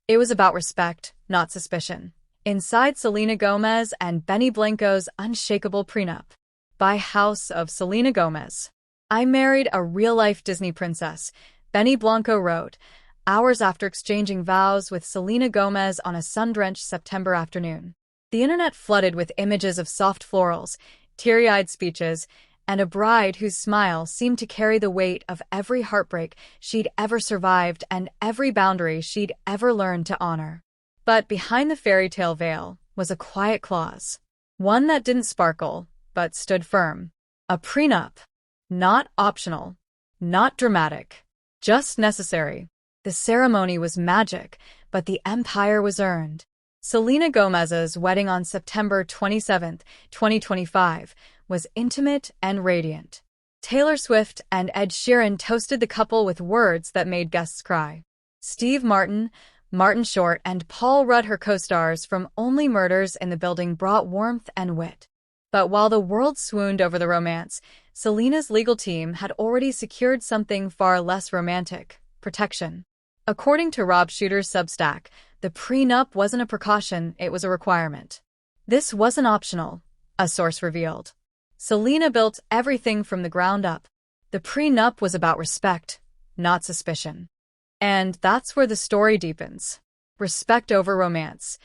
It was about respect, not suspicion. Inside Selena Gomez and BennyBlanco's Unshakable Prenup. By House of Selena Gomez. I married a real-life Disney princess, BennyBlanco wrote, hours after exchanging vows with Selena Gomez on a sun-drenched September afternoon. The internet flooded with images of soft florals, teary-eyed speeches, and a bride whose smile seemed to carry the weight of every heartbreak she'd ever survived and every boundary she'd ever learned to honor. But behind the fairy tale veil was a quiet clause. One that didn't sparkle, but stood firm. A prenup. Not optional. Not dramatic. Just necessary. The ceremony was magic, but the empire was earned. SelenaGomez's wedding on September 27, 2025, was intimate and radiant. Taylor Swift and Ed Sheeran toasted the couple with words that made guests cry. Steve Martin, Martin Short, and Paul Rudd, her co-stars from Only Murders in the Building, brought warmth and wit. But while the world swooned over the romance, Selena's legal team had already secured something far less romantic: protection. According to Rob Shooter's Substack, the prenup wasn't a precaution, it was a requirement. This wasn't optional, a source revealed. Selena built everything from the ground up. The prenup was about respect, not suspicion. And that's where the story deepens. Respect over romance.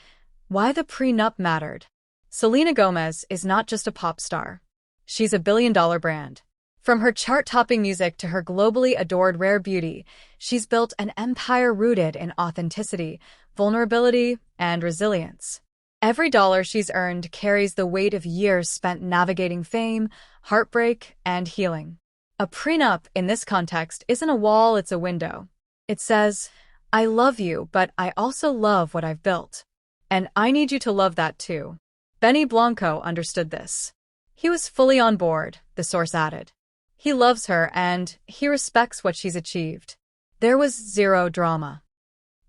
Why the prenup mattered. Selena Gomez is not just a pop star. She's a billion-dollar brand. From her chart-topping music to her globally adored rare beauty, she's built an empire rooted in authenticity, vulnerability, and resilience. Every dollar she's earned carries the weight of years spent navigating fame, heartbreak, and healing. A prenup in this context isn't a wall, it's a window. It says, I love you, but I also love what I've built. And I need you to love that too. BennyBlanco understood this. He was fully on board, the source added. He loves her and he respects what she's achieved. There was zero drama.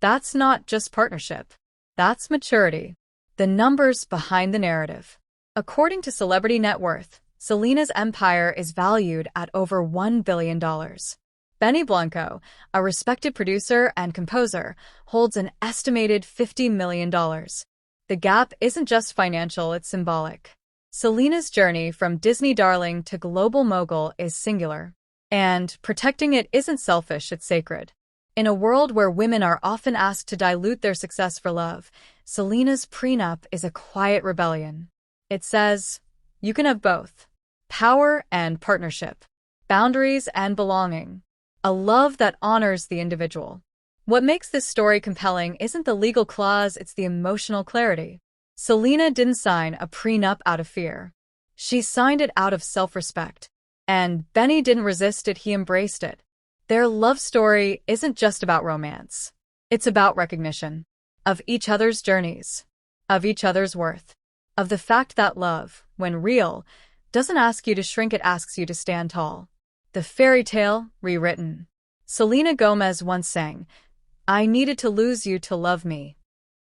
That's not just partnership. That's maturity. The numbers behind the narrative. According to Celebrity Net Worth, Selena's empire is valued at over $1 billion. BennyBlanco, a respected producer and composer, holds an estimated $50 million. The gap isn't just financial, it's symbolic. Selena's journey from Disney darling to global mogul is singular. And protecting it isn't selfish, it's sacred. In a world where women are often asked to dilute their success for love, Selena's prenup is a quiet rebellion. It says, you can have both. Power and partnership. Boundaries and belonging. A love that honors the individual. What makes this story compelling isn't the legal clause, it's the emotional clarity. Selena didn't sign a prenup out of fear. She signed it out of self-respect. And Benny didn't resist it, he embraced it. Their love story isn't just about romance. It's about recognition. Of each other's journeys. Of each other's worth. Of the fact that love, when real, doesn't ask you to shrink, it asks you to stand tall. The fairy tale, rewritten. Selena Gomez once sang, I needed to lose you to love me.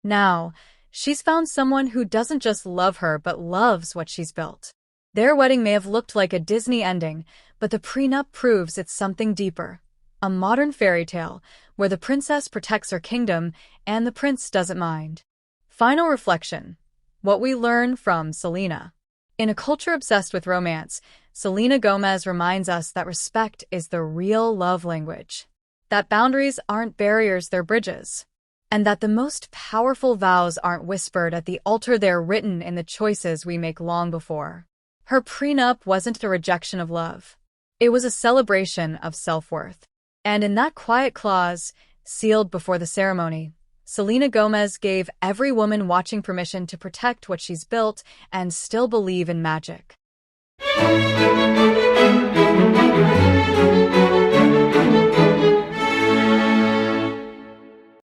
Now, she's found someone who doesn't just love her but loves what she's built. Their wedding may have looked like a Disney ending, but the prenup proves it's something deeper. A modern fairy tale, where the princess protects her kingdom and the prince doesn't mind. Final reflection. What we learn from Selena. In a culture obsessed with romance, Selena Gomez reminds us that respect is the real love language. That boundaries aren't barriers, they're bridges. And that the most powerful vows aren't whispered at the altar, they're written in the choices we make long before. Her prenup wasn't a rejection of love. It was a celebration of self-worth. And in that quiet clause, sealed before the ceremony, Selena Gomez gave every woman watching permission to protect what she's built and still believe in magic.